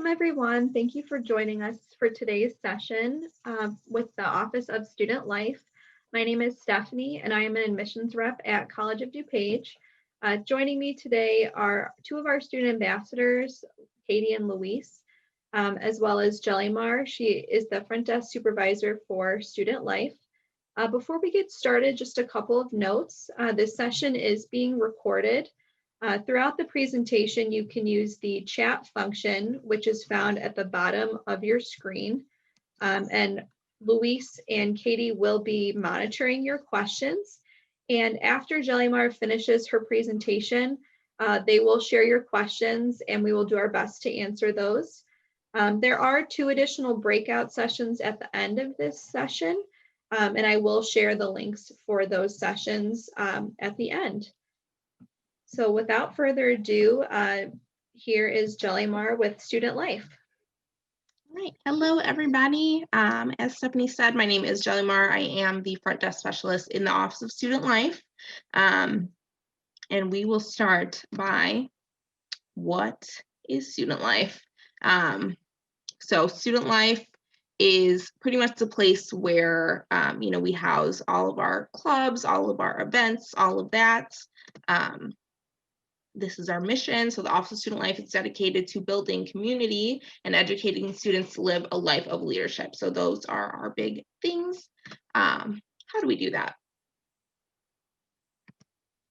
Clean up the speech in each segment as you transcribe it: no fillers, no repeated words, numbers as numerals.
Welcome everyone. Thank you for joining us for today's session with the Office of Student Life. My name is Stephanie and I am an admissions rep at College of DuPage. Joining me today are two of our student ambassadors, Katie and Luis, as well as Jellymar. She is the front desk supervisor for Student Life. Before we get started, just a couple of notes. This session is being recorded. Throughout the presentation, you can use the chat function, which is found at the bottom of your screen. And Luis and Katie will be monitoring your questions. And after Jellymar finishes her presentation, they will share your questions and we will do our best to answer those. There are 2 additional breakout sessions at the end of this session, and I will share the links for those sessions at the end. So without further ado, here is Jellymar with Student Life. All right, hello everybody. As Stephanie said, my name is Jellymar. I am the front desk specialist in the Office of Student Life. And we will start by what is Student Life? So Student Life is pretty much the place where we house all of our clubs, all of our events, all of that. This is our mission. So the Office of Student Life is dedicated to building community and educating students to live a life of leadership. So those are our big things. How do we do that?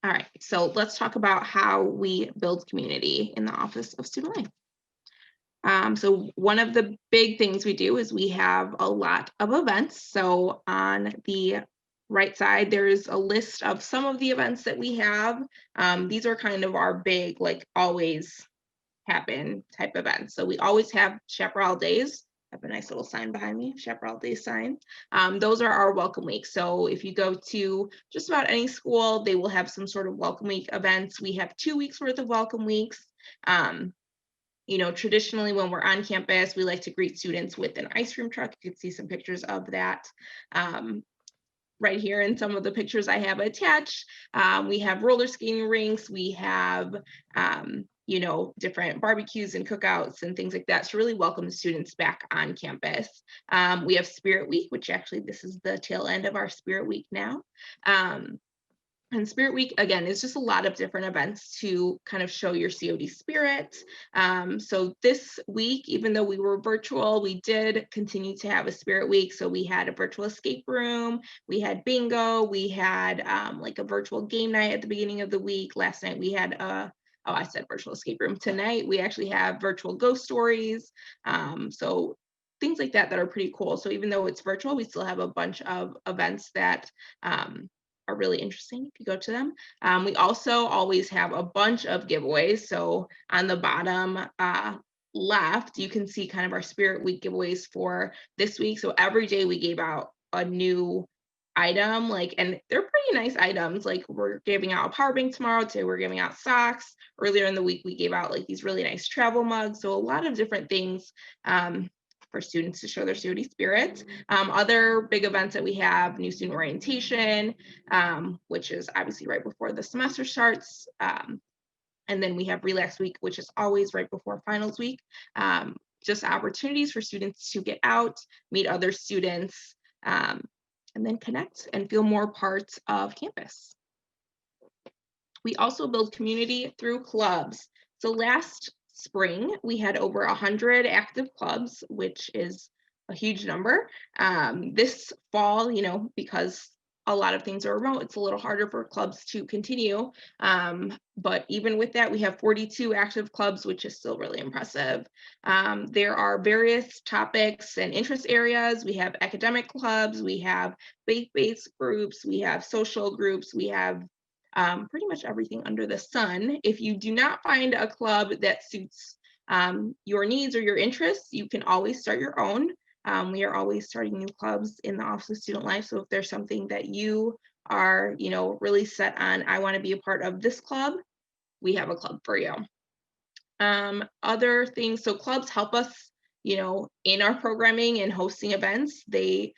All right, so let's talk about how we build community in the Office of Student Life. So one of the big things we do is we have a lot of events. So on the right side, there's a list of some of the events that we have. These are kind of our big, like always happen type events. So we always have Chaparral Days. I have a nice little sign behind me, Chaparral Days sign. Those are our welcome weeks. So if you go to just about any school, they will have some sort of welcome week events. We have 2 weeks worth of welcome weeks. Traditionally when we're on campus, we like to greet students with an ice cream truck. You can see some pictures of that right here in some of the pictures I have attached. We have roller skating rinks. We have, different barbecues and cookouts and things like that to really welcome the students back on campus. We have Spirit Week, which actually this is the tail end of our Spirit Week now. And Spirit Week, again, is just a lot of different events to kind of show your COD spirit. So this week, even though we were virtual, we did continue to have a Spirit Week. So we had a virtual escape room, we had bingo, we had like a virtual game night at the beginning of the week. Last night we had I said virtual escape room. Tonight we actually have virtual ghost stories. So things like that are pretty cool. So even though it's virtual, we still have a bunch of events that are really interesting if you go to them. We also always have a bunch of giveaways. So on the bottom left, you can see kind of our Spirit Week giveaways for this week. So every day we gave out a new item, and they're pretty nice items. Like we're giving out a power bank tomorrow. Today we're giving out socks. Earlier in the week, we gave out like these really nice travel mugs. So a lot of different things for students to show their COD spirit. Other big events that we have, NewStudent Orientation, which is obviously right before the semester starts. And then we have Relax Week, which is always right before finals week. Just opportunities for students to get out, meet other students, and then connect and feel more parts of campus. We also build community through clubs. So last spring, we had over 100 active clubs, which is a huge number. This fall, because a lot of things are remote, it's a little harder for clubs to continue. But even with that, we have 42 active clubs, which is still really impressive. There are various topics and interest areas. We have academic clubs, we have faith-based groups, we have social groups, we have pretty much everything under the sun. If you do not find a club that suits your needs or your interests, you can always start your own. We are always starting new clubs in the Office of Student Life. So if there's something that you are, really set on, I want to be a part of this club, we have a club for you. Other things, so clubs help us, in our programming and hosting events. They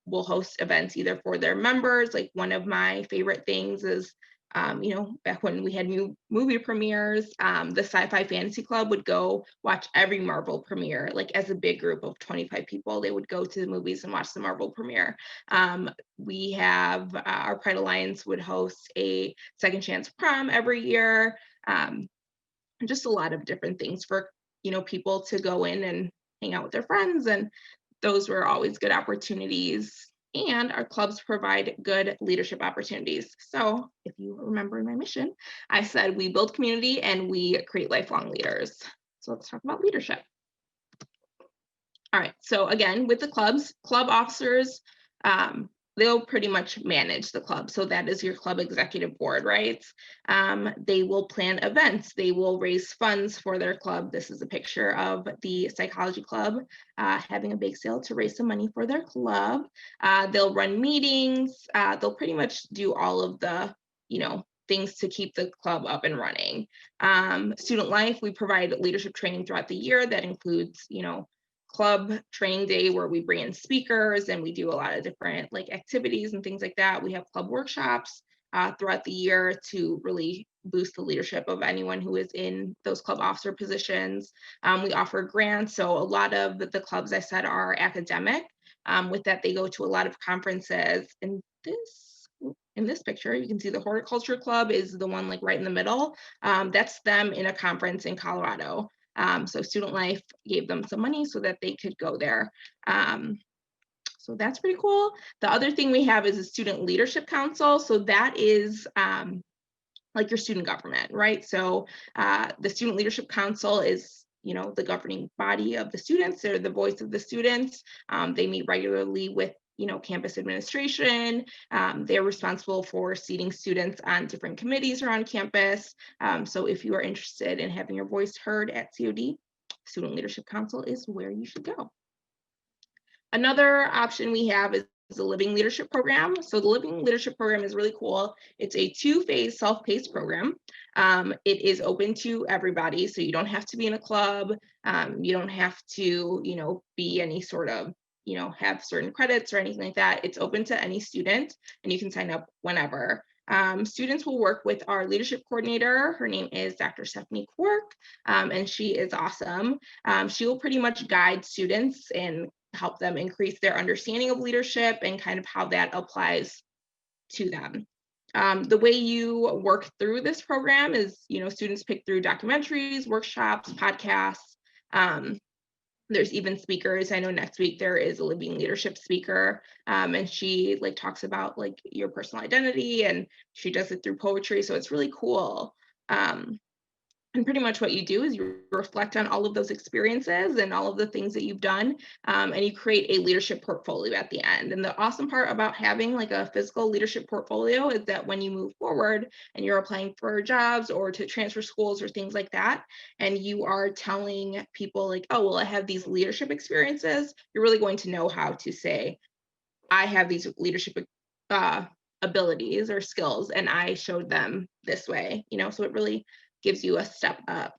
will host events either for their members. Like one of my favorite things is You know, back when we had new movie premieres, the Sci-Fi Fantasy Club would go watch every Marvel premiere, like as a big group of 25 people, they would go to the movies and watch the Marvel premiere. We have our Pride Alliance would host a Second Chance Prom every year. Just a lot of different things for, you know, people to go in and hang out with their friends, and those were always good opportunities. And our clubs provide good leadership opportunities. So if you remember in my mission, I said we build community and we create lifelong leaders. So let's talk about leadership. All right, so again, with the clubs, club officers, they'll pretty much manage the club. So that is your club executive board, right? They will plan events. They will raise funds for their club. This is a picture of the psychology club having a bake sale to raise some money for their club. They'll run meetings. They'll pretty much do all of the, you know, things to keep the club up and running. Student life, we provide leadership training throughout the year. That includes, you know, club training day where we bring in speakers and we do a lot of different like activities and things like that. We have club workshops throughout the year to really boost the leadership of anyone who is in those club officer positions. We offer grants. So a lot of the clubs I said are academic. With that, they go to a lot of conferences. In this picture, you can see the horticulture club is the one like right in the middle. That's them in a conference in Colorado. So Student Life gave them some money so that they could go there. So that's pretty cool. The other thing we have is a Student Leadership Council. So that is like your student government, right? So the Student Leadership Council is, you know, the governing body of the students. They're the voice of the students. They meet regularly with, you know, campus administration. They're responsible for seating students on different committees around campus. So if you are interested in having your voice heard at COD, Student Leadership Council is where you should go. Another option we have is the Living Leadership Program. So the Living Leadership Program is really cool. It's a 2-phase self-paced program. It is open to everybody. So you don't have to be in a club. You don't have to, you know, be any sort of, you know, have certain credits or anything like that. It's open to any student and you can sign up whenever. Students will work with our leadership coordinator. Her name is Dr. Stephanie Quirk, and she is awesome. She will pretty much guide students and help them increase their understanding of leadership and kind of how that applies to them. The way you work through this program is, you know, students pick through documentaries, workshops, podcasts. There's even speakers. I know next week there is a living leadership speaker, and she like talks about like your personal identity, and she does it through poetry. So it's really cool. And pretty much what you do is you reflect on all of those experiences and all of the things that you've done, and you create a leadership portfolio at the end. And the awesome part about having like a physical leadership portfolio is that when you move forward and you're applying for jobs or to transfer schools or things like that, and you are telling people like, oh, well, I have these leadership experiences, you're really going to know how to say, I have these leadership abilities or skills, and I showed them this way, you know, so it really gives you a step up.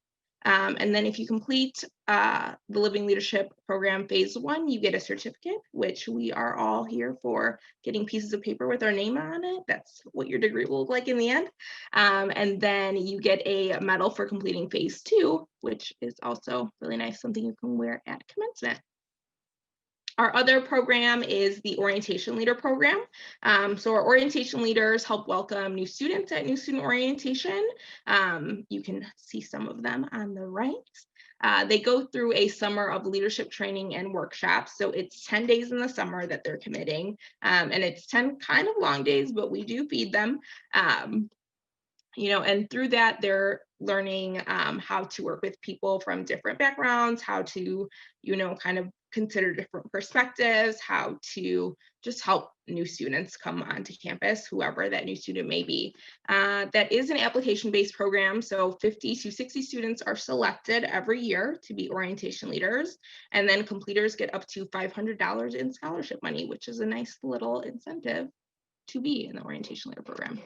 And then if you complete the Living Leadership Program Phase 1, you get a certificate, which we are all here for getting pieces of paper with our name on it. That's what your degree will look like in the end. And then you get a medal for completing Phase 2, which is also really nice, something you can wear at commencement. Our other program is the Orientation Leader Program. So our orientation leaders help welcome new students at New Student Orientation. You can see some of them on the right. They go through a summer of leadership training and workshops. So it's 10 days in the summer that they're committing. And it's 10 kind of long days, but we do feed them. You know, and through that, they're learning how to work with people from different backgrounds, how to, you know, kind of consider different perspectives, how to just help new students come onto campus, whoever that new student may be. That is an application-based program, so 50 to 60 students are selected every year to be orientation leaders, and then completers get up to $500 in scholarship money, which is a nice little incentive to be in the orientation leader program.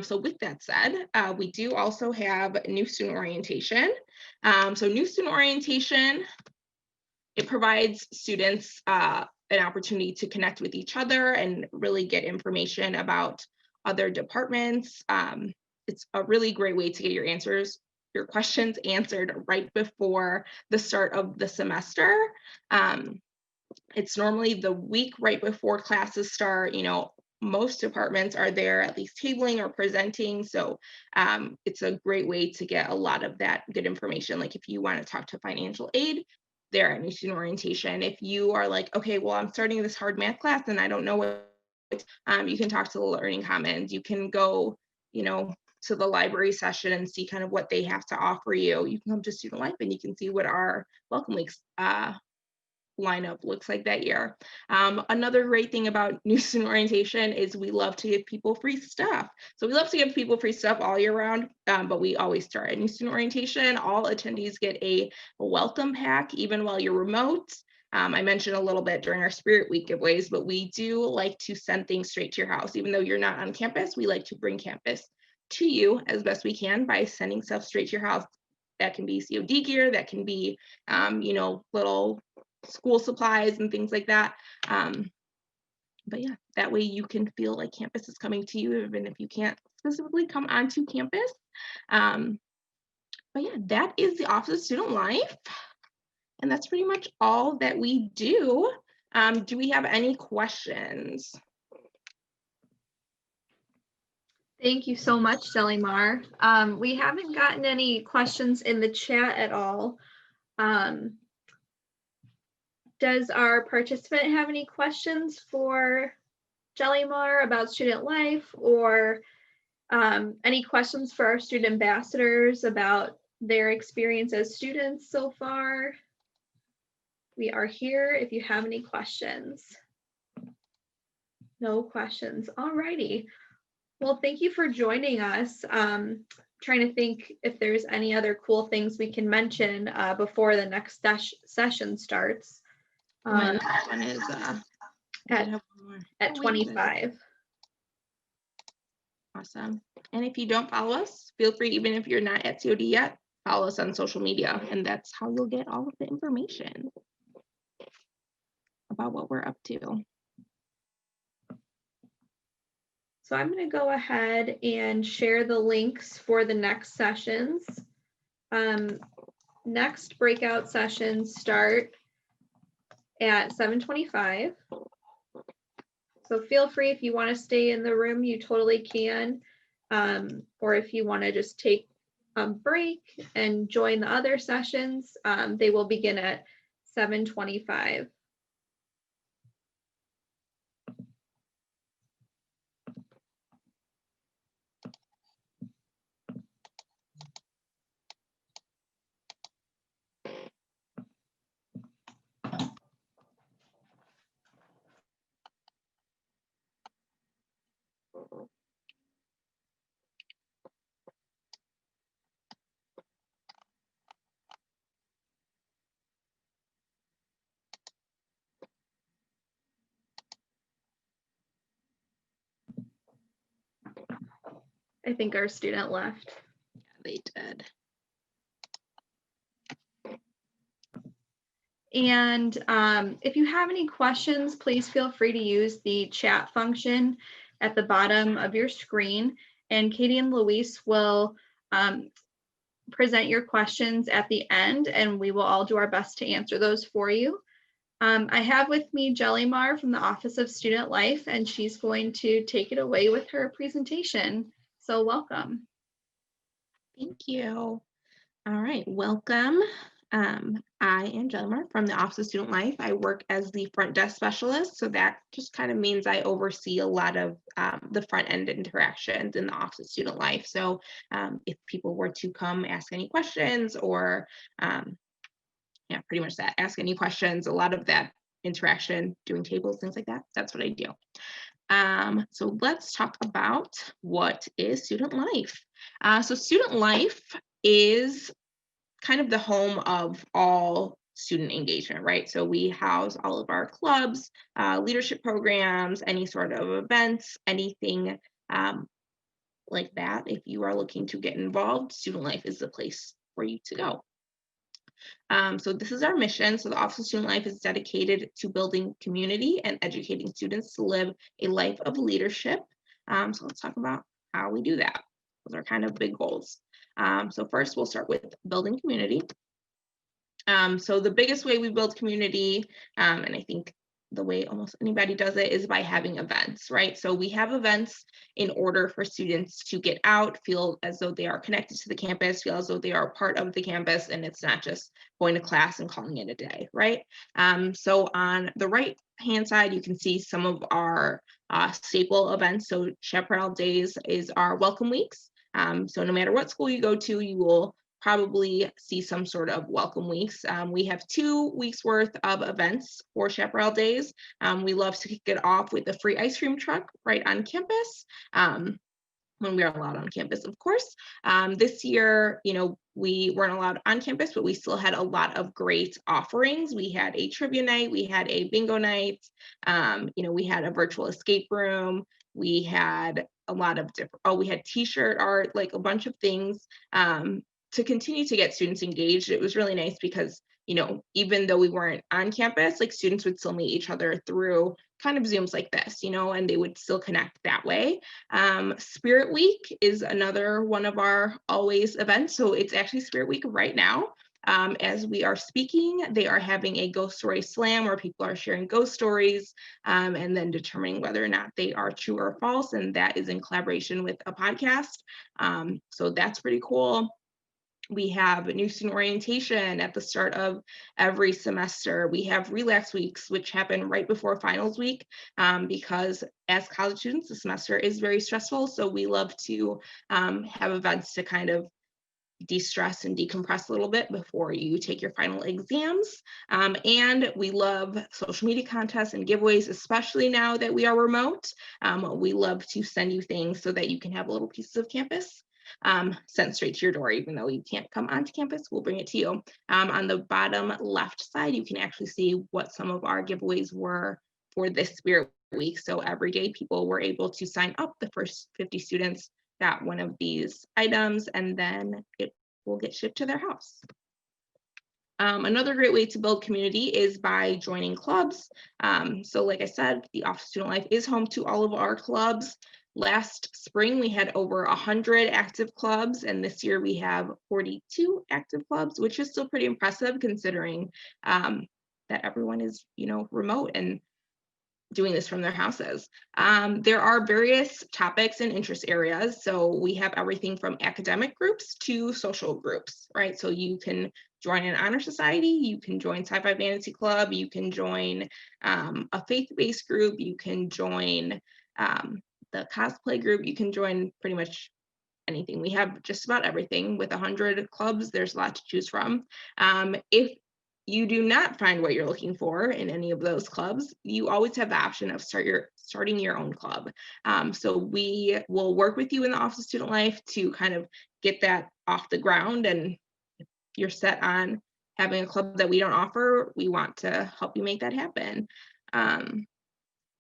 So with that said, we do also have New Student Orientation. So New Student Orientation, it provides students an opportunity to connect with each other and really get information about other departments. It's a really great way to get your questions answered right before the start of the semester. It's normally the week right before classes start. Most departments are there at least tabling or presenting. So it's a great way to get a lot of that good information. Like if you want to talk to financial aid, they're at NewStudent Orientation. If you are like, okay, well, I'm starting this hard math class and I don't know what, you can talk to the Learning Commons. You can go, to the library session and see kind of what they have to offer you. You can come to Student Life and you can see what our welcome weeks lineup looks like that year. Another great thing about NewStudent Orientation is we love to give people free stuff. So we love to give people free stuff all year round, but we always start at NewStudent Orientation. All attendees get a welcome pack, even while you're remote. I mentioned a little bit during our Spirit Week giveaways, but we do like to send things straight to your house. Even though you're not on campus, we like to bring campus to you as best we can by sending stuff straight to your house. That can be COD gear, that can be, little school supplies and things like that. But yeah, that way you can feel like campus is coming to you, even if you can't specifically come onto campus. But yeah, that is the Office of Student Life. And that's pretty much all that we do. Do we have any questions? Thank you so much, Jelimar. We haven't gotten any questions in the chat at all. Does our participant have any questions for Jelimar about student life, or any questions for our student ambassadors about their experience as students so far? We are here if you have any questions. No questions. All righty. Well, thank you for joining us. Trying to think if there's any other cool things we can mention before the next session starts. My next one is at 25. Awesome. And if you don't follow us, feel free, even if you're not at COD yet, follow us on social media, and that's how you'll get all of the information about what we're up to. So I'm going to go ahead and share the links for the next sessions. Next breakout sessions start at 7:25. So feel free, if you want to stay in the room, you totally can. Or if you want to just take a break and join the other sessions, they will begin at 7:25. I think our student left. Yeah, they did. And if you have any questions, please feel free to use the chat function at the bottom of your screen. And Katie and Luis will present your questions at the end, and we will all do our best to answer those for you. I have with me Jelimar from the Office of Student Life, and she's going to take it away with her presentation. So welcome. Thank you. All right, welcome. I am Jelimar from the Office of Student Life. I work as the front desk specialist, so that just kind of means I oversee a lot of the front end interactions in the Office of Student Life. So if people were to come ask any questions, or pretty much that, ask any questions, a lot of that interaction, doing tables, things like that, that's what I do. So let's talk about what is student life. So student life is kind of the home of all student engagement, right? So we house all of our clubs, leadership programs, any sort of events, anything like that. If you are looking to get involved, student life is the place for you to go. So this is our mission. So the Office of Student Life is dedicated to building community and educating students to live a life of leadership. So let's talk about how we do that. Those are kind of big goals. So first we'll start with building community. So the biggest way we build community, and I think the way almost anybody does it, is by having events, right? So we have events in order for students to get out, feel as though they are connected to the campus, feel as though they are a part of the campus, and it's not just going to class and calling it a day, right? So on the right hand side, you can see some of our staple events. So Chaparral Days is our welcome weeks. So no matter what school you go to, you will probably see some sort of welcome weeks. We have 2 weeks worth of events for Chaparral Days. We love to kick it off with a free ice cream truck right on campus. When we are allowed on campus, of course. This year, we weren't allowed on campus, but we still had a lot of great offerings. We had a trivia night, we had a bingo night, we had a virtual escape room, we had a lot of different, we had t-shirt art, like a bunch of things to continue to get students engaged. It was really nice because even though we weren't on campus, like students would still meet each other through kind of Zooms like this, and they would still connect that way. Spirit Week is another one of our always events. So it's actually Spirit Week right now. As we are speaking, they are having a ghost story slam where people are sharing ghost stories and then determining whether or not they are true or false. And that is in collaboration with a podcast. So that's pretty cool. We have NewStudent Orientation at the start of every semester. We have relax weeks, which happen right before finals week, because as college students, the semester is very stressful. So we love to have events to kind of de-stress and decompress a little bit before you take your final exams. And we love social media contests and giveaways, especially now that we are remote. We love to send you things so that you can have little pieces of campus sent straight to your door. Even though you can't come onto campus, we'll bring it to you. On the bottom left side, you can actually see what some of our giveaways were for this Spirit Week. So every day people were able to sign up. The first 50 students got one of these items, and then it will get shipped to their house. Another great way to build community is by joining clubs. So like I said, the Office of Student Life is home to all of our clubs. Last spring, we had over 100 active clubs, and this year we have 42 active clubs, which is still pretty impressive considering that everyone is, remote and doing this from their houses. There are various topics and interest areas. So we have everything from academic groups to social groups, right? So you can join an honor society, you can join Sci-Fi Fantasy Club, you can join a faith-based group, you can join the cosplay group, you can join pretty much anything. We have just about everything. With 100 clubs, there's a lot to choose from. If you do not find what you're looking for in any of those clubs, you always have the option of starting your own club. So we will work with you in the Office of Student Life to kind of get that off the ground. And if you're set on having a club that we don't offer, we want to help you make that happen.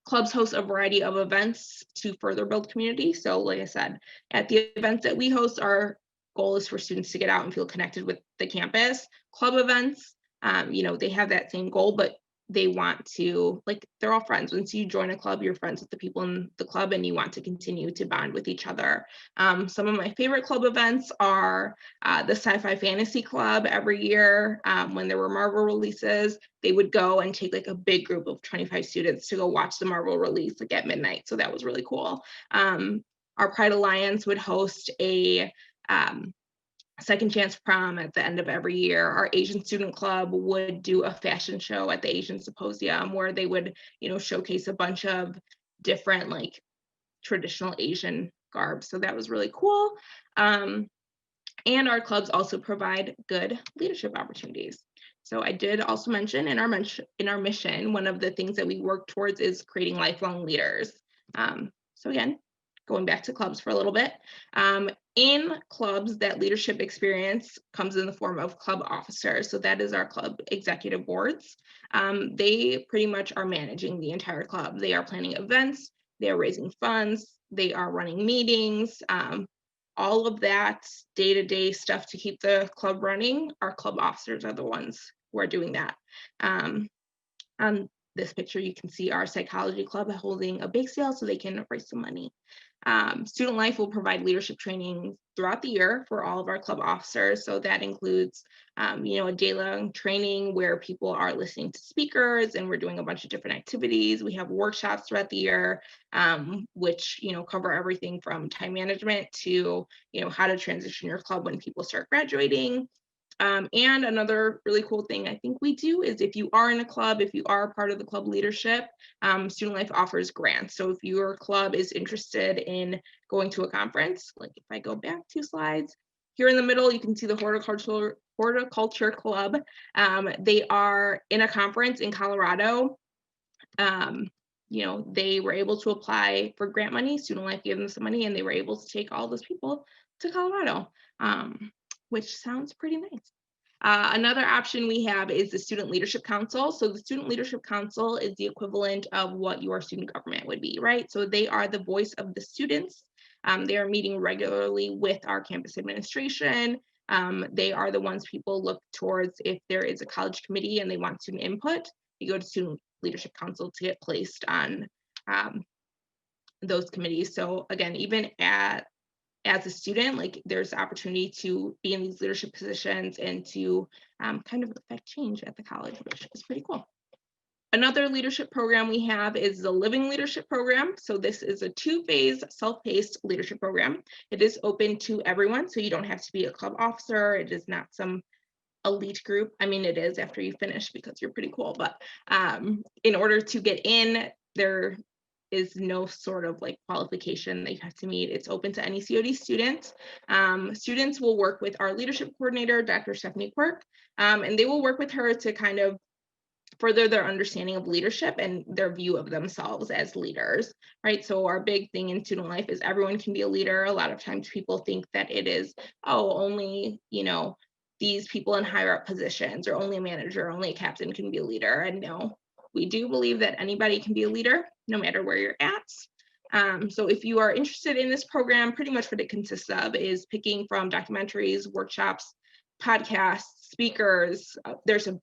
Clubs host a variety of events to further build community. So like I said, at the events that we host, our goal is for students to get out and feel connected with the campus. Club events, they have that same goal, but they want to, they're all friends. Once you join a club, you're friends with the people in the club and you want to continue to bond with each other. Some of my favorite club events are the Sci-Fi Fantasy Club. Every year when there were Marvel releases, they would go and take a big group of 25 students to go watch the Marvel release at midnight. So that was really cool. Our Pride Alliance would host a Second Chance Prom at the end of every year. Our Asian Student Club would do a fashion show at the Asian Symposium where they would, showcase a bunch of different traditional Asian garb. So that was really cool. And our clubs also provide good leadership opportunities. So I did also mention in our mission, one of the things that we work towards is creating lifelong leaders. So again, going back to clubs for a little bit. In clubs, that leadership experience comes in the form of club officers. So that is our club executive boards. They pretty much are managing the entire club. They are planning events, they are raising funds, they are running meetings, all of that day-to-day stuff to keep the club running. Our club officers are the ones who are doing that. On this picture, you can see our psychology club holding a bake sale so they can raise some money. Student Life will provide leadership training throughout the year for all of our club officers. So that includes, a day-long training where people are listening to speakers and we're doing a bunch of different activities. We have workshops throughout the year, which, cover everything from time management to, how to transition your club when people start graduating. And another really cool thing I think we do is if you are in a club, if you are part of the club leadership, Student Life offers grants. So if your club is interested in going to a conference, like if I go back 2 slides, here in the middle, you can see the Horticulture Club. They are in a conference in Colorado. They were able to apply for grant money. Student Life gave them some money and they were able to take all those people to Colorado, which sounds pretty nice. Another option we have is the Student Leadership Council. So the Student Leadership Council is the equivalent of what your student government would be, right? So they are the voice of the students. They are meeting regularly with our campus administration. They are the ones people look towards if there is a college committee and they want student input. You go to Student Leadership Council to get placed on those committees. So again, even as a student, like there's opportunity to be in these leadership positions and to kind of affect change at the college, which is pretty cool. Another leadership program we have is the Living Leadership Program. So this is a 2-phase self-paced leadership program. It is open to everyone, so you don't have to be a club officer. It is not some elite group. I mean, it is after you finish because you're pretty cool, but in order to get in, there is no sort of like qualification that you have to meet. It's open to any COD student. Students will work with our leadership coordinator, Dr. Stephanie Quirk, and they will work with her to kind of further their understanding of leadership and their view of themselves as leaders, right? So our big thing in Student Life is everyone can be a leader. A lot of times people think that it is, only, these people in higher up positions or only a manager, only a captain can be a leader. And no, we do believe that anybody can be a leader no matter where you're at. So if you are interested in this program, pretty much what it consists of is picking from documentaries, workshops, podcasts, speakers. There's a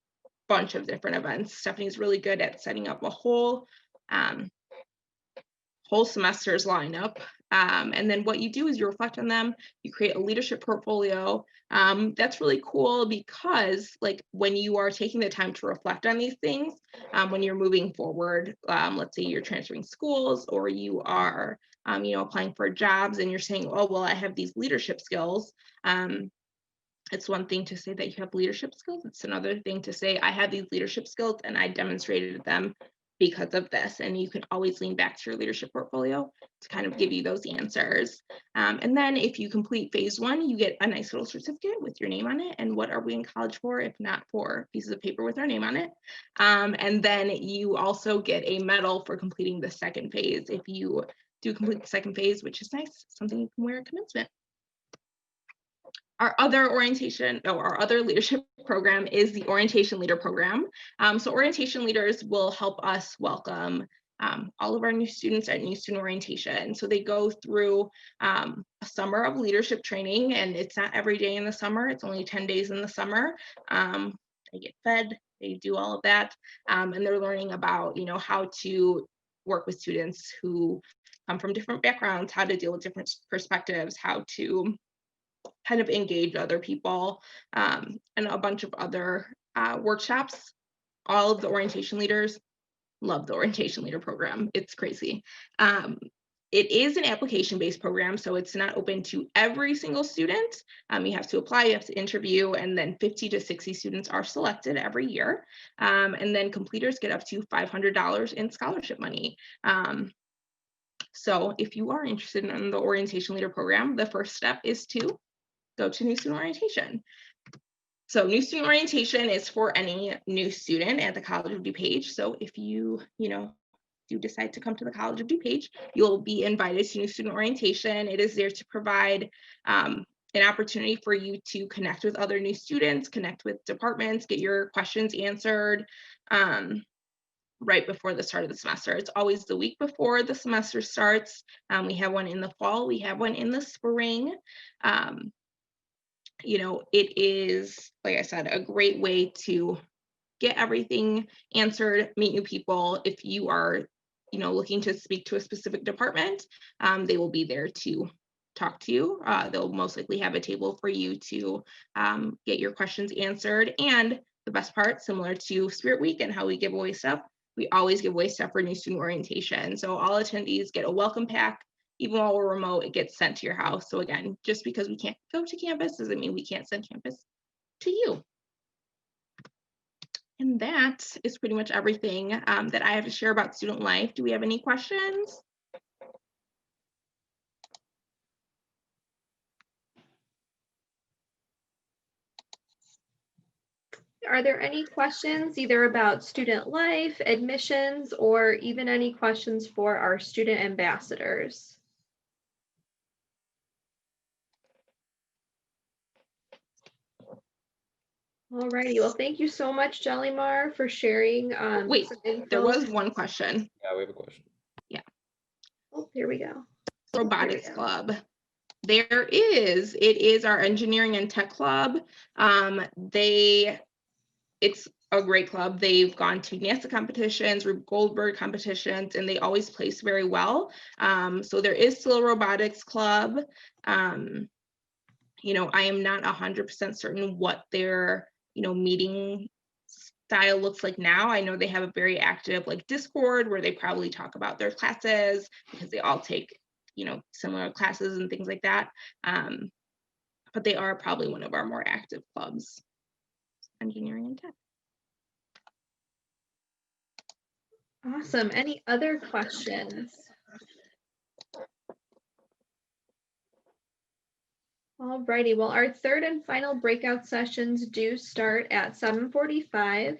bunch of different events. Stephanie's really good at setting up a whole semester's lineup. And then what you do is you reflect on them, you create a leadership portfolio. That's really cool because like when you are taking the time to reflect on these things, when you're moving forward, let's say you're transferring schools or you are, applying for jobs and you're saying, oh, well, I have these leadership skills. It's one thing to say that you have leadership skills. It's another thing to say, I have these leadership skills and I demonstrated them because of this. And you can always lean back to your leadership portfolio to kind of give you those answers. And then if you complete phase 1, you get a nice little certificate with your name on it. And what are we in college for, if not for pieces of paper with our name on it? And then you also get a medal for completing the second phase. If you do complete the second phase, which is nice, something you can wear at commencement. Our other leadership program is the Orientation Leader Program. So orientation leaders will help us welcome all of our new students at New Student Orientation. So they go through a summer of leadership training, and it's not every day in the summer, it's only 10 days in the summer. They get fed, they do all of that, and they're learning about, how to work with students who come from different backgrounds, how to deal with different perspectives, how to kind of engage other people, and a bunch of other workshops. All of the orientation leaders love the Orientation Leader Program. It's crazy. It is an application-based program, so it's not open to every single student. You have to apply, you have to interview, and then 50 to 60 students are selected every year. And then completers get up to $500 in scholarship money. So if you are interested in the Orientation Leader Program, the first step is to go to New Student Orientation. So New Student Orientation is for any new student at the College of DuPage. So if you, do decide to come to the College of DuPage, you'll be invited to New Student Orientation. It is there to provide an opportunity for you to connect with other new students, connect with departments, get your questions answered right before the start of the semester. It's always the week before the semester starts. We have one in the fall, we have one in the spring. It is, like I said, a great way to get everything answered, meet new people. If you are, looking to speak to a specific department, they will be there to talk to you. They'll most likely have a table for you to get your questions answered. And the best part, similar to Spirit Week and how we give away stuff, we always give away stuff for new student orientation. So all attendees get a welcome pack. Even while we're remote, it gets sent to your house. So again, just because we can't go to campus doesn't mean we can't send campus to you. And that is pretty much everything that I have to share about student life. Do we have any questions? Are there any questions either about student life, admissions, or even any questions for our student ambassadors? All righty, well, thank you so much, Jellymar, for sharing. Wait, some info. There was one question. Yeah, we have a question. Yeah. Oh, here we go. Robotics Club. It is our engineering and tech club. It's a great club. They've gone to NASA competitions, Rube Goldberg competitions, and they always place very well. So there is still a robotics club. I am not 100% certain what their, meeting style looks like now. I know they have a very active Discord where they probably talk about their classes because they all take, similar classes and things like that. But they are probably one of our more active clubs, engineering and tech. Awesome. Any other questions? All righty. Well, our third and final breakout sessions do start at 7:45.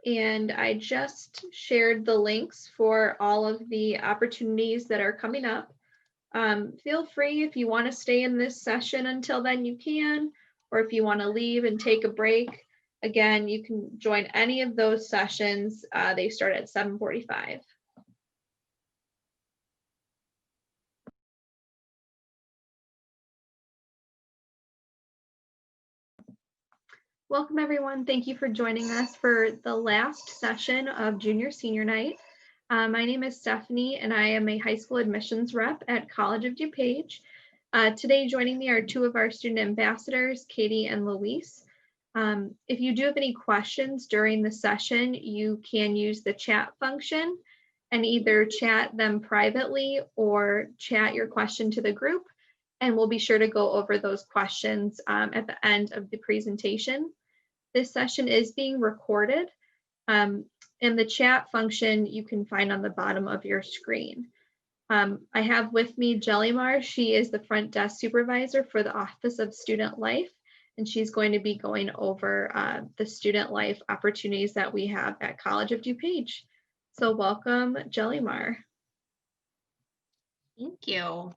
And I just shared the links for all of the opportunities that are coming up. Feel free if you want to stay in this session until then, you can, or if you want to leave and take a break, again, you can join any of those sessions. They start at 7:45. Welcome, everyone. Thank you for joining us for the last session of Junior Senior Night. My name is Stephanie, and I am a high school admissions rep at College of DuPage. Today, joining me are two of our student ambassadors, Katie and Luis. If you do have any questions during the session, you can use the chat function and either chat them privately or chat your question to the group. And we'll be sure to go over those questions at the end of the presentation. This session is being recorded, and the chat function you can find on the bottom of your screen. I have with me Jellymar. She is the front desk supervisor for the Office of Student Life, and she's going to be going over the student life opportunities that we have at College of DuPage. So welcome, Jellymar. Thank you.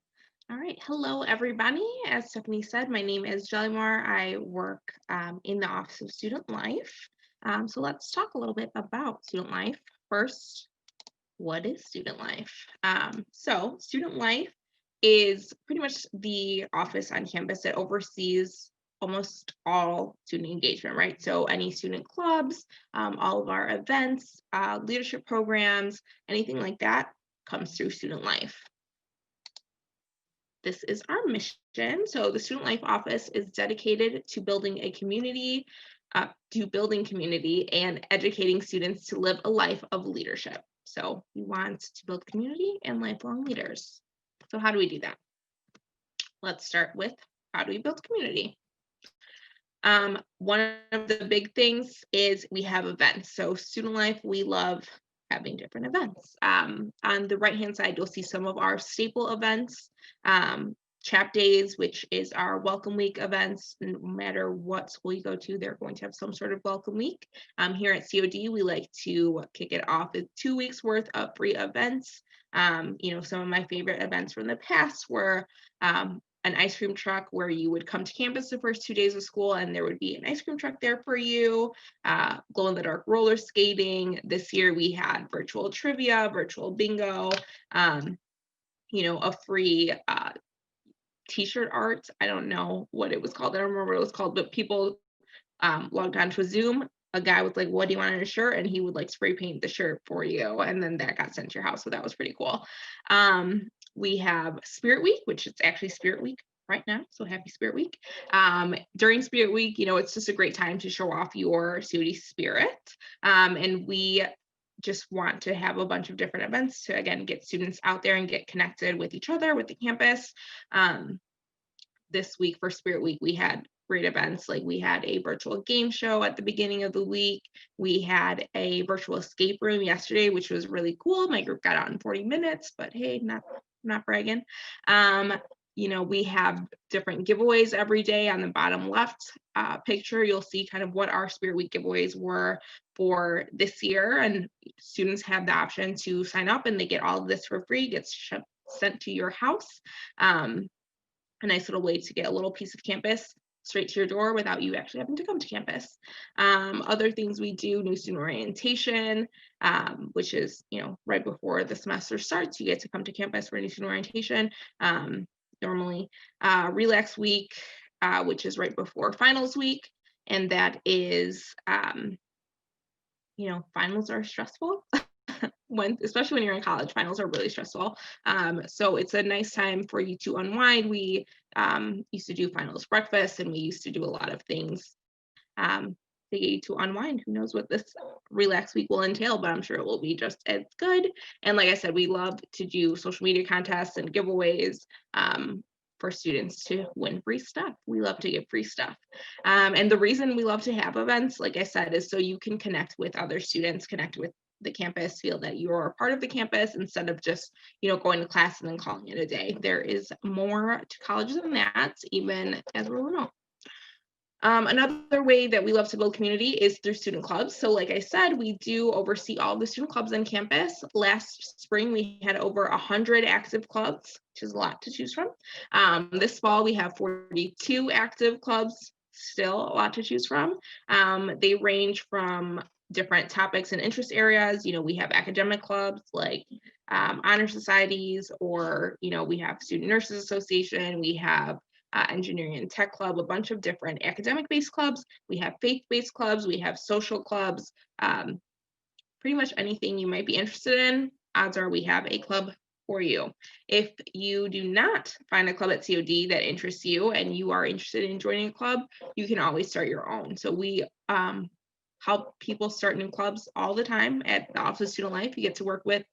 All right, hello everybody. As Stephanie said, my name is Jellymar. I work in the Office of Student Life. So let's talk a little bit about student life. First, what is student life? So student life is pretty much the office on campus that oversees almost all student engagement, right? So any student clubs, all of our events, leadership programs, anything like that comes through student life. This is our mission. So the Student Life Office is dedicated to building a community, community and educating students to live a life of leadership. So we want to build community and lifelong leaders. So how do we do that? Let's start with how do we build community? One of the big things is we have events. So Student Life, we love having different events. On the right-hand side, you'll see some of our staple events. Chap Days, which is our welcome week events. No matter what school you go to, they're going to have some sort of welcome week. Here at COD, we like to kick it off with 2 weeks worth of free events. Some of my favorite events from the past were an ice cream truck where you would come to campus the first 2 days of school and there would be an ice cream truck there for you, glow in the dark roller skating. This year we had virtual trivia, virtual bingo, a free t-shirt art. I don't know what it was called. I don't remember what it was called, but people logged onto a Zoom, a guy was like, what do you want on your shirt? And he would like spray paint the shirt for you. And then that got sent to your house. So that was pretty cool. We have Spirit Week, which is actually Spirit Week right now. So happy Spirit Week. During Spirit Week, it's just a great time to show off your COD spirit. And we just want to have a bunch of different events to, again, get students out there and get connected with each other, with the campus. This week for Spirit Week, we had great events. Like we had a virtual game show at the beginning of the week. We had a virtual escape room yesterday, which was really cool. My group got out in 40 minutes, but hey, not bragging. We have different giveaways every day. On the bottom left picture, you'll see kind of what our Spirit Week giveaways were for this year, and students have the option to sign up and they get all of this for free, gets sent to your house. A nice little way to get a little piece of campus straight to your door without you actually having to come to campus. Other things we do, NewStudent Orientation, which is, right before the semester starts, you get to come to campus for NewStudent Orientation. Normally, Relax Week, which is right before Finals Week, and that is, finals are stressful. Especially when you're in college, finals are really stressful. So it's a nice time for you to unwind. We used to do finals breakfast, and we used to do a lot of things to get you to unwind. Who knows what this Relax Week will entail, but I'm sure it will be just as good. And like I said, we love to do social media contests and giveaways for students to win free stuff. We love to give free stuff. And the reason we love to have events, like I said, is so you can connect with other students, connect with the campus, feel that you're a part of the campus instead of just, going to class and then calling it a day. There is more to college than that, even as we're remote. Another way that we love to build community is through student clubs. So like I said, we do oversee all the student clubs on campus. Last spring, we had over 100 active clubs, which is a lot to choose from. This fall, we have 42 active clubs, still a lot to choose from. They range from different topics and interest areas. We have academic clubs like honor societies, or, we have Student Nurses Association, we have engineering and tech club, a bunch of different academic-based clubs. We have faith-based clubs, we have social clubs, pretty much anything you might be interested in, odds are we have a club for you. If you do not find a club at COD that interests you and you are interested in joining a club, you can always start your own. So we help people start new clubs all the time at the Office of Student Life. You get to work with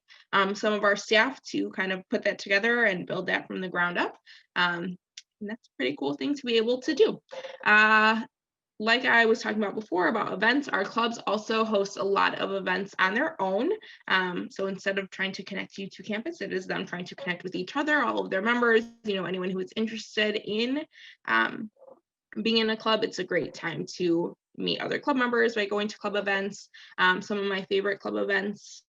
some of our staff to kind of put that together and build that from the ground up. And that's a pretty cool thing to be able to do. Like I was talking about before about events, our clubs also host a lot of events on their own. So instead of trying to connect you to campus, it is them trying to connect with each other, all of their members, anyone who is interested in being in a club. It's a great time to meet other club members by going to club events. Some of my favorite club events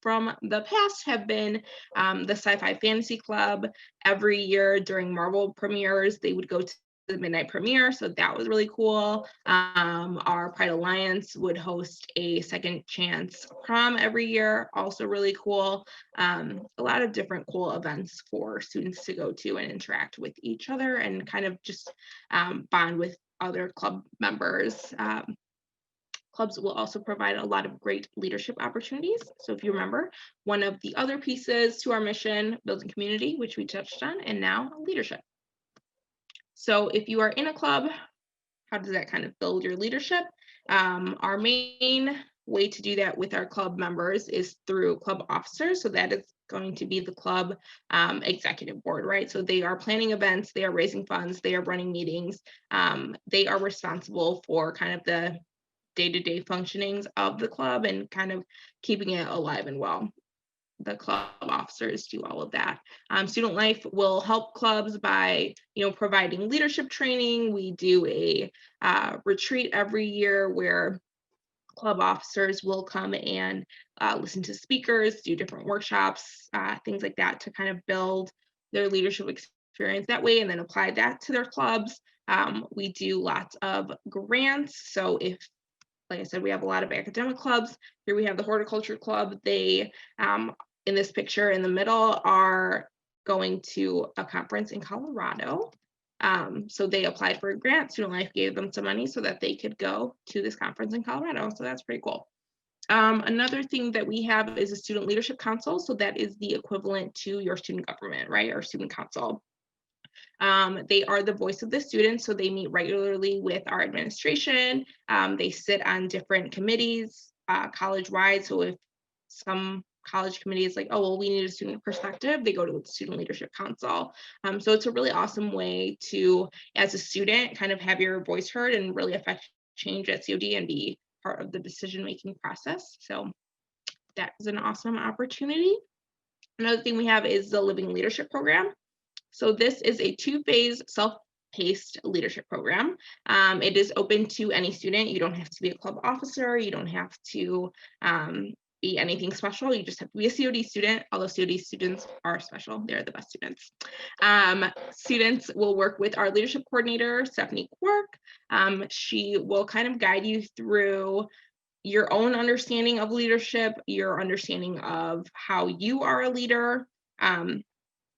from the past have been the Sci-Fi Fantasy Club. Every year during Marvel premieres, they would go to the midnight premiere, so that was really cool. Our Pride Alliance would host a second chance prom every year, also really cool. A lot of different cool events for students to go to and interact with each other and kind of just bond with other club members. Clubs will also provide a lot of great leadership opportunities. So if you remember, one of the other pieces to our mission, building community, which we touched on, and now leadership. So if you are in a club, how does that kind of build your leadership? Our main way to do that with our club members is through club officers. So that is going to be the club executive board, right? So they are planning events, they are raising funds, they are running meetings. They are responsible for kind of the day-to-day functionings of the club and kind of keeping it alive and well. The club officers do all of that. Student Life will help clubs by, providing leadership training. We do a retreat every year where club officers will come and listen to speakers, do different workshops, things like that to kind of build their leadership experience that way and then apply that to their clubs. We do lots of grants. So if, like I said, we have a lot of academic clubs. Here we have the horticulture club. They, in this picture in the middle, are going to a conference in Colorado. So they applied for a grant. Student Life gave them some money so that they could go to this conference in Colorado. So that's pretty cool. Another thing that we have is a student leadership council. So that is the equivalent to your student government, right? Our student council. They are the voice of the students, so they meet regularly with our administration. They sit on different committees, college-wide. So if some college committee is like, oh, well, we need a student perspective, they go to the Student Leadership Council. So it's a really awesome way to, as a student, kind of have your voice heard and really affect change at COD and be part of the decision-making process. So that is an awesome opportunity. Another thing we have is the Living Leadership Program. So this is a 2-phase self-paced leadership program. It is open to any student. You don't have to be a club officer. You don't have to be anything special. You just have to be a COD student, although COD students are special. They're the best students. Students will work with our leadership coordinator, Stephanie Quirk. She will kind of guide you through your own understanding of leadership, your understanding of how you are a leader,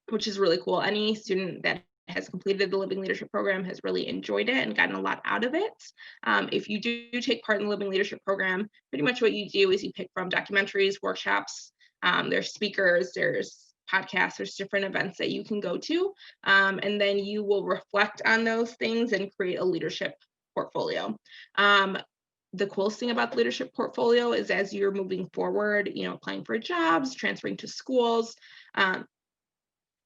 which is really cool. Any student that has completed the Living Leadership Program has really enjoyed it and gotten a lot out of it. If you do take part in the Living Leadership Program, pretty much what you do is you pick from documentaries, workshops, there's speakers, there's podcasts, there's different events that you can go to, and then you will reflect on those things and create a leadership portfolio. The coolest thing about the leadership portfolio is as you're moving forward, applying for jobs, transferring to schools,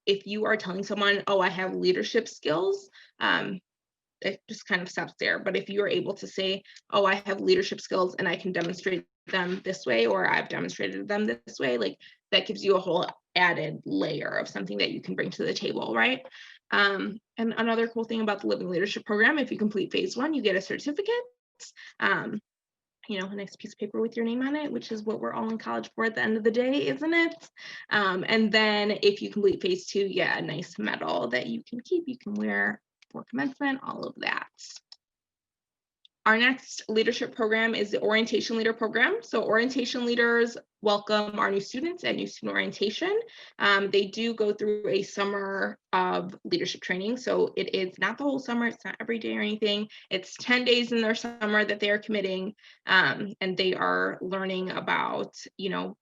if you are telling someone, oh, I have leadership skills, it just kind of stops there. But if you are able to say, oh, I have leadership skills and I can demonstrate them this way, or I've demonstrated them this way, like that gives you a whole added layer of something that you can bring to the table, right? And another cool thing about the Living Leadership Program, if you complete phase 1, you get a certificate. A nice piece of paper with your name on it, which is what we're all in college for at the end of the day, isn't it? And then if you complete phase 2, you get a nice medal that you can keep, you can wear for commencement, all of that. Our next leadership program is the Orientation Leader Program. So orientation leaders welcome our new students at New Student Orientation. They do go through a summer of leadership training. So it is not the whole summer, it's not every day or anything. It's 10 days in their summer that they are committing, and they are learning about,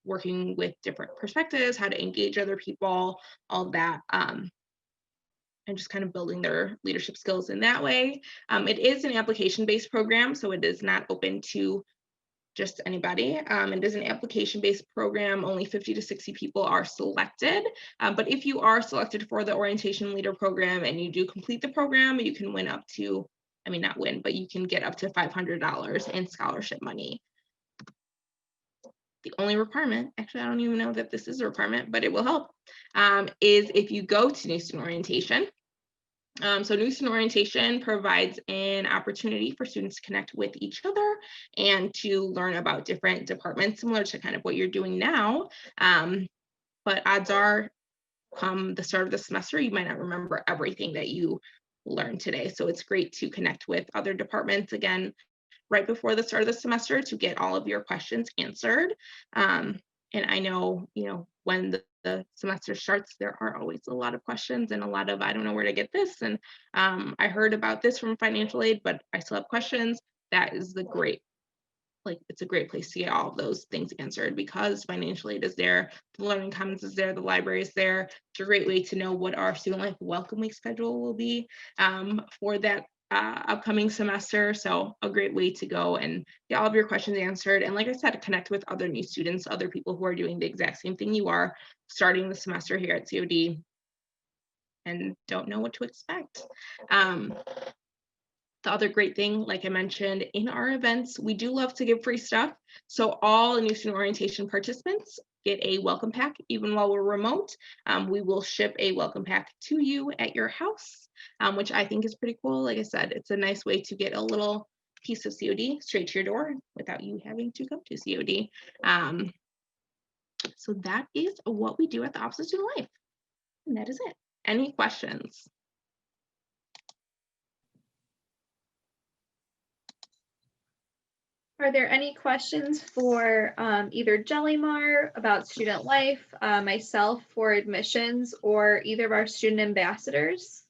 working with different perspectives, how to engage other people, all that. And just kind of building their leadership skills in that way. It is an application-based program, so it is not open to just anybody. It is an application-based program. Only 50 to 60 people are selected. But if you are selected for the Orientation Leader Program and you do complete the program, you can win up to, not win, but you can get up to $500 in scholarship money. The only requirement, actually, I don't even know that this is a requirement, but it will help, is if you go to New Student Orientation. So New Student Orientation provides an opportunity for students to connect with each other and to learn about different departments, similar to kind of what you're doing now. But odds are, come the start of the semester, you might not remember everything that you learned today. So it's great to connect with other departments again right before the start of the semester to get all of your questions answered. And I know, when the semester starts, there are always a lot of questions and a lot of, I don't know where to get this. And I heard about this from financial aid, but I still have questions. That is it's a great place to get all of those things answered because financial aid is there, the Learning Commons is there, the library is there. It's a great way to know what our Student Life Welcome Week schedule will be for that upcoming semester. So a great way to go and get all of your questions answered. And like I said, connect with other new students, other people who are doing the exact same thing you are, starting the semester here at COD and don't know what to expect. The other great thing, like I mentioned, in our events, we do love to give free stuff. So all New Student Orientation participants get a welcome pack, even while we're remote. We will ship a welcome pack to you at your house, which I think is pretty cool. Like I said, it's a nice way to get a little piece of COD straight to your door without you having to come to COD. So that is what we do at the Office of Student Life. And that is it. Any questions? Are there any questions for either Jellymar about student life, myself for admissions, or either of our student ambassadors?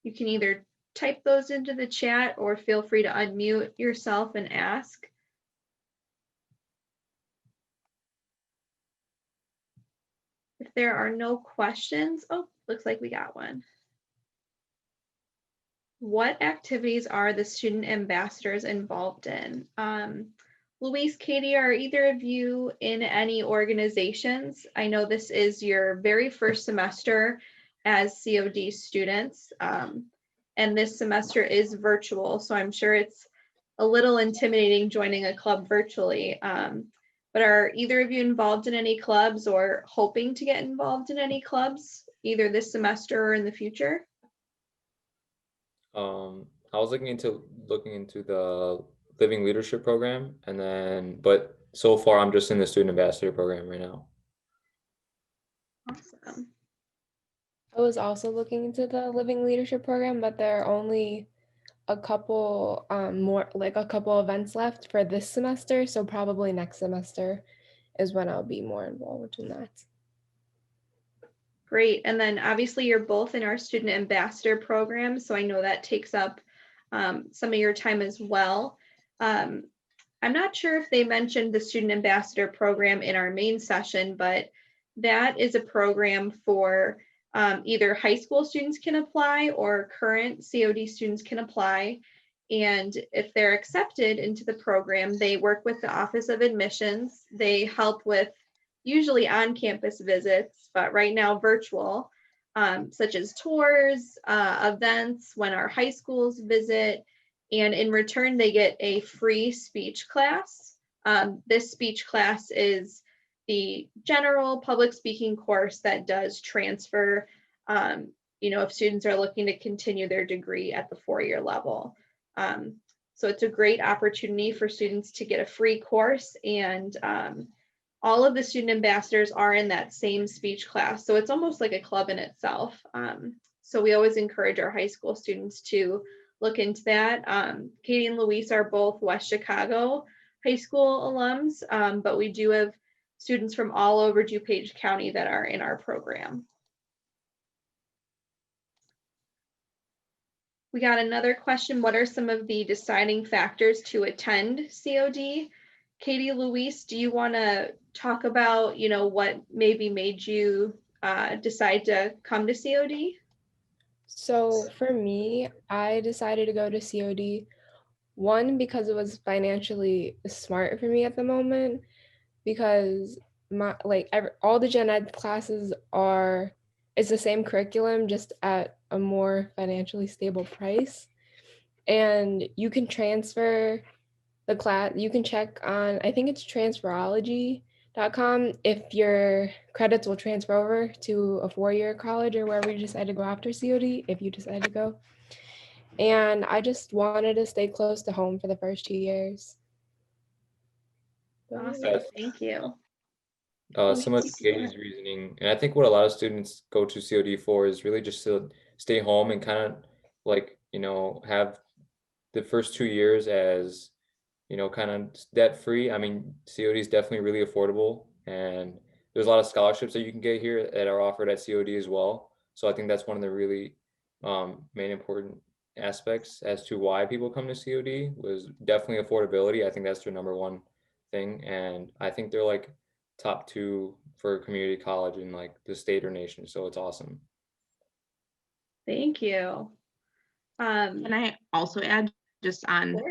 You can either type those into the chat or feel free to unmute yourself and ask. If there are no questions, oh, looks like we got one. What activities are the student ambassadors involved in? Louise, Katie, are either of you in any organizations? I know this is your very first semester as COD students, and this semester is virtual, so I'm sure it's a little intimidating joining a club virtually. But are either of you involved in any clubs or hoping to get involved in any clubs, either this semester or in the future? I was looking into the Living Leadership program, but so far I'm just in the Student Ambassador program right now. Awesome. I was also looking into the Living Leadership program, but there are only a couple a couple events left for this semester. So probably next semester is when I'll be more involved in that. Great. And then obviously you're both in our student ambassador program, so I know that takes up some of your time as well. I'm not sure if they mentioned the student ambassador program in our main session, but that is a program for either high school students can apply or current COD students can apply. And if they're accepted into the program, they work with the Office of Admissions. They help with usually on-campus visits, but right now virtual, such as tours, events when our high schools visit, and in return they get a free speech class. This speech class is the general public speaking course that does transfer, if students are looking to continue their degree at the 4-year level. So it's a great opportunity for students to get a free course, and all of the student ambassadors are in that same speech class. So it's almost like a club in itself. So we always encourage our high school students to look into that. Katie and Luis are both West Chicago high school alums, but we do have students from all over DuPage County that are in our program. We got another question. What are some of the deciding factors to attend COD? Katie, Luis, do you want to talk about, what maybe made you decide to come to COD? So for me, I decided to go to COD, one, because it was financially smart for me at the moment, because all the gen ed classes it's the same curriculum, just at a more financially stable price. And you can transfer the class, you can check on, I think it's transferology.com, if your credits will transfer over to a 4-year college or wherever you decide to go after COD, if you decide to go. And I just wanted to stay close to home for the first 2 years. Awesome, thank you. Similar to Katie's reasoning, and I think what a lot of students go to COD for is really just to stay home and kind of have the first 2 years as kind of debt free. I mean, COD is definitely really affordable, and there's a lot of scholarships that you can get here that are offered at COD as well. So I think that's one of the really main important aspects as to why people come to COD was definitely affordability. I think that's their number one thing, and I think they're like top 2 for community college in like the state or nation. So it's awesome. Thank you. Can I also add just on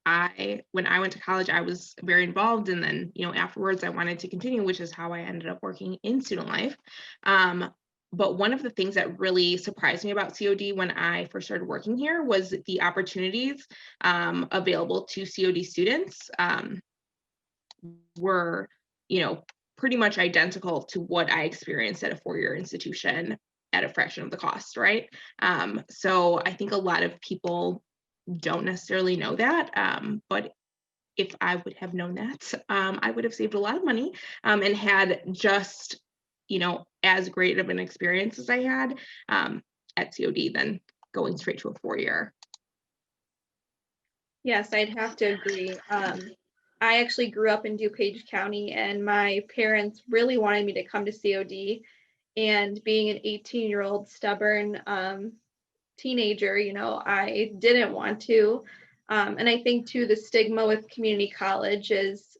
when I went to college, I was very involved, and then afterwards I wanted to continue, which is how I ended up working in student life. But one of the things that really surprised me about COD when I first started working here was the opportunities available to COD students were pretty much identical to what I experienced at a 4-year institution at a fraction of the cost, right? So I think a lot of people don't necessarily know that, but if I would have known that, I would have saved a lot of money and had just as great of an experience as I had at COD than going straight to a 4-year. Yes, I'd have to agree. I actually grew up in DuPage County, and my parents really wanted me to come to COD. And being an 18-year-old stubborn teenager, I didn't want to. And I think too, the stigma with community college is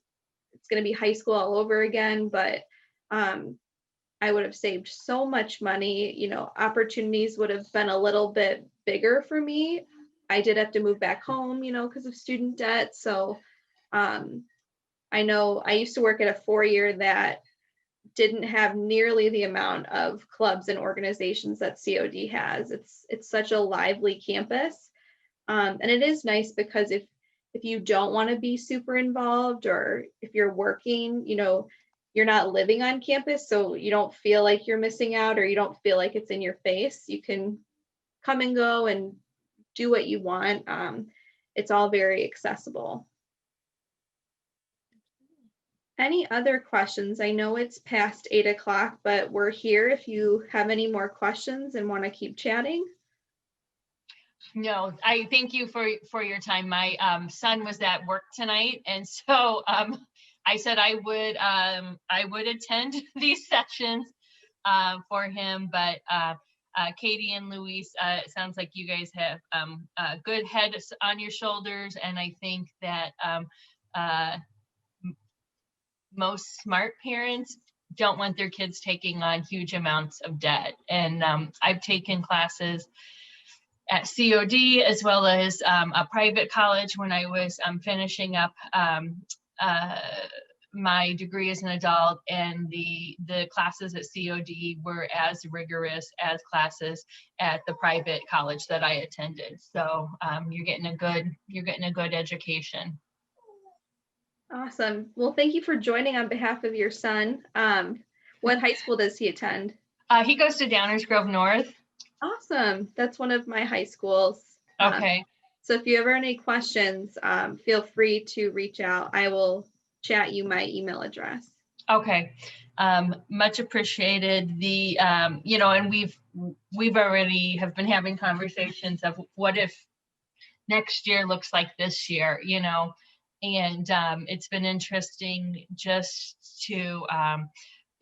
it's going to be high school all over again, but I would have saved so much money, opportunities would have been a little bit bigger for me. I did have to move back home, because of student debt. So I know I used to work at a 4-year that didn't have nearly the amount of clubs and organizations that COD has. It's such a lively campus. And it is nice because if you don't want to be super involved, or if you're working, you're not living on campus, so you don't feel like you're missing out, or you don't feel like it's in your face. You can come and go and do what you want. It's all very accessible. Any other questions? I know it's past 8 o'clock, but we're here if you have any more questions and want to keep chatting. No, I thank you for your time. My son was at work tonight, and so I said I would attend these sessions for him, but Katie and Luis, it sounds like you guys have a good head on your shoulders, and I think that most smart parents don't want their kids taking on huge amounts of debt. And I've taken classes at COD as well as a private college when I was finishing up my degree as an adult, and the classes at COD were as rigorous as classes at the private college that I attended. So you're getting a good education. Awesome. Well, thank you for joining on behalf of your son. What high school does he attend? He goes to Downers Grove North. Awesome. That's one of my high schools. Okay. So if you ever have any questions, feel free to reach out. I will chat you my email address. Okay. Much appreciated. The and we've already have been having conversations of what if next year looks like this year, and it's been interesting just to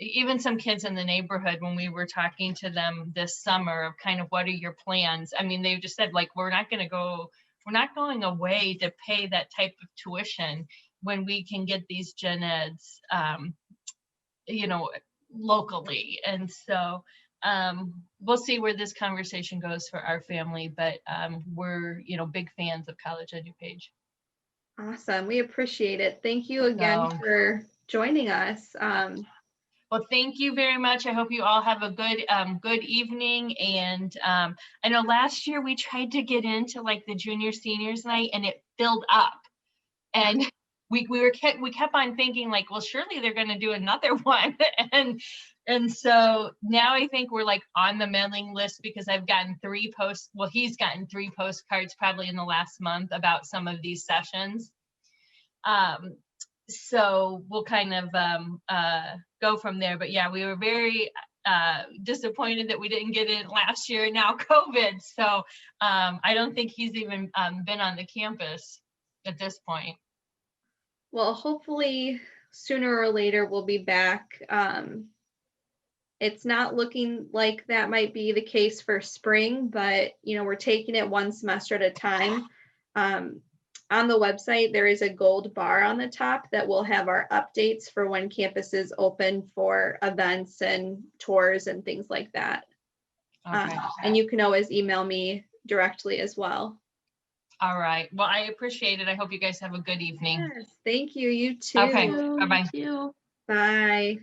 even some kids in the neighborhood, when we were talking to them this summer of kind of what are your plans. I mean, they just said, like, we're not going away to pay that type of tuition when we can get these gen eds locally. And so we'll see where this conversation goes for our family, but we're big fans of College of DuPage. Awesome. We appreciate it. Thank you again for joining us. Well, thank you very much. I hope you all have a good evening. And I know last year we tried to get into like the junior seniors night, and it filled up. And we kept on thinking like, well, surely they're going to do another one. And so now I think we're like on the mailing list, because I've gotten he's gotten 3 postcards probably in the last month about some of these sessions. So we'll kind of go from there. But yeah, we were very disappointed that we didn't get in last year, now COVID. So I don't think he's even been on the campus at this point. Well, hopefully sooner or later we'll be back. It's not looking like that might be the case for spring, but we're taking it one semester at a time. On the website, there is a gold bar on the top that will have our updates for when campus is open for events and tours and things like that. Okay. And you can always email me directly as well. All right. Well, I appreciate it. I hope you guys have a good evening. Yes, thank you. You too. Okay. Bye-bye. Bye.